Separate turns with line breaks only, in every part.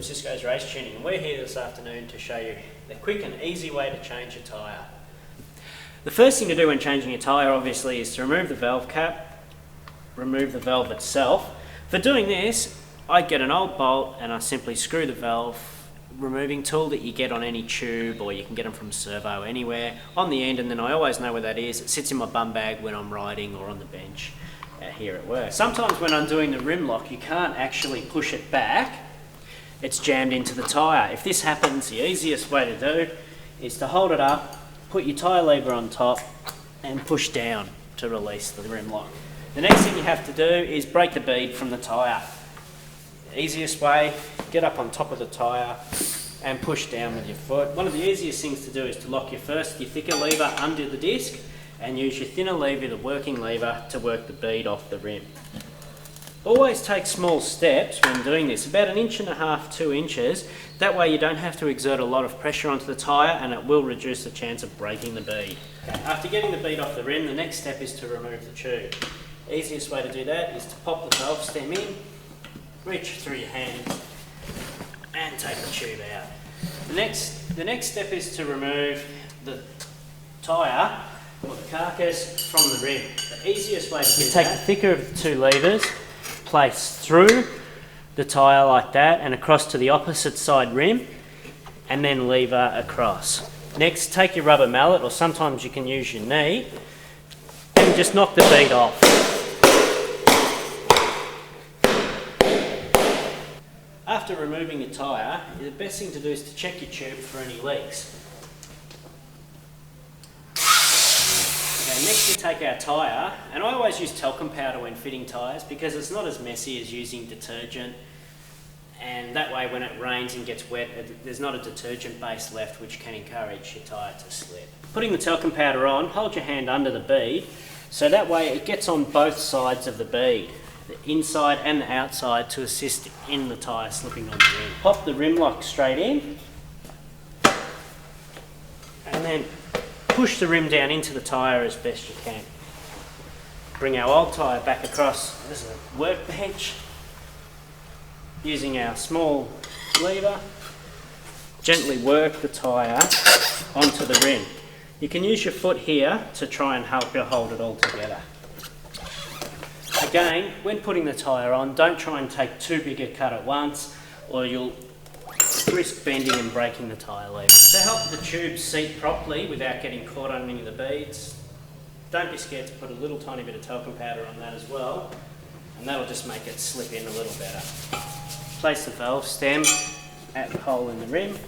from Cisco's Race Tuning, and we're here this afternoon to show you the quick and easy way to change your tyre. The first thing to do when changing your tyre obviously is to remove the valve cap, remove the valve itself. For doing this, I get an old bolt and I simply screw the valve removing tool that you get on any tube, or you can get them from Servo anywhere, on the end, and then I always know where that is. It sits in my bum bag when I'm riding or on the bench here at work. Sometimes when I'm doing the rim lock, you can't actually push it back. It's jammed into the tyre. If this happens, the easiest way to do is to hold it up, put your tyre lever on top and push down to release the rim lock. The next thing you have to do is break the bead from the tyre. The easiest way, get up on top of the tyre and push down with your foot. One of the easiest things to do is to lock your thicker lever under the disc and use your thinner lever, the working lever, to work the bead off the rim. Always take small steps when doing this, about 1.5 to 2 inches. That way you don't have to exert a lot of pressure onto the tyre and it will reduce the chance of breaking the bead. Okay. After getting the bead off the rim, the next step is to remove the tube. The easiest way to do that is to pop the valve stem in, reach through your hand and take the tube out. The next step is to remove the tyre or the carcass from the rim. The easiest way to do that, take the thicker of the two levers, place through the tyre like that and across to the opposite side rim, and then lever across. Next, take your rubber mallet, or sometimes you can use your knee, and just knock the bead off. After removing your tyre, the best thing to do is to check your tube for any leaks. Okay, next we take our tyre, and I always use talcum powder when fitting tyres because it's not as messy as using detergent, and that way when it rains and gets wet there's not a detergent base left which can encourage your tyre to slip. Putting the talcum powder on, hold your hand under the bead so that way it gets on both sides of the bead, the inside and the outside, to assist in the tyre slipping on the rim. Pop the rim lock straight in and then push the rim down into the tyre as best you can. Bring our old tyre back across as a workbench using our small lever. Gently work the tyre onto the rim. You can use your foot here to try and help you hold it all together. Again, when putting the tyre on, don't try and take too big a cut at once or you'll risk bending and breaking the tyre lever. To help the tube seat properly without getting caught on any of the beads, don't be scared to put a little tiny bit of talcum powder on that as well, and that'll just make it slip in a little better. Place the valve stem at the hole in the rim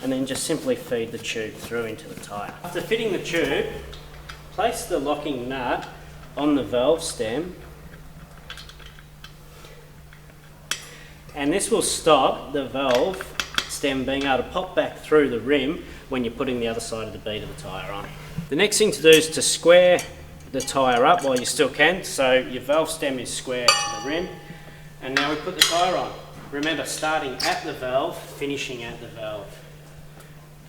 and then just simply feed the tube through into the tyre. After fitting the tube, place the locking nut on the valve stem, and this will stop the valve stem being able to pop back through the rim when you're putting the other side of the bead of the tyre on. The next thing to do is to square the tyre up while you still can, so your valve stem is square to the rim, and now we put the tyre on. Remember, starting at the valve, finishing at the valve.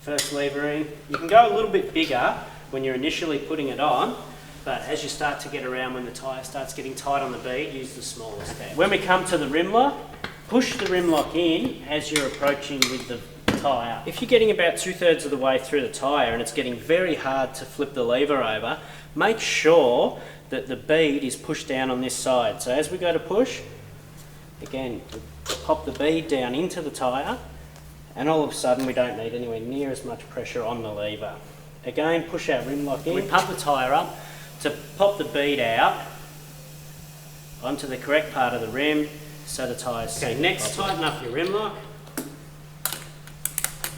First levering, you can go a little bit bigger when you're initially putting it on, but as you start to get around, when the tyre starts getting tight on the bead, use the smaller step. When we come to the rim lock, push the rim lock in as you're approaching with the tyre. If you're getting about 2/3 of the way through the tyre and it's getting very hard to flip the lever over, make sure that the bead is pushed down on this side. So as we go to push, again, pop the bead down into the tyre, and all of a sudden we don't need anywhere near as much pressure on the lever. Again, push our rim lock in. We pump the tyre up to pop the bead out onto the correct part of the rim so the tyre's set. Okay, next tighten up your rim lock.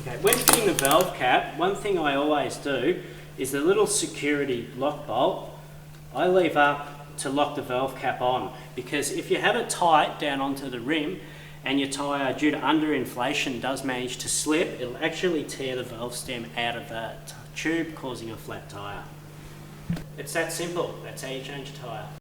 Okay, when fitting the valve cap, one thing I always do is the little security lock bolt I leave up to lock the valve cap on, because if you have it tight down onto the rim and your tyre, due to underinflation, does manage to slip, it'll actually tear the valve stem out of that tube, causing a flat tyre. It's that simple. That's how you change a tyre.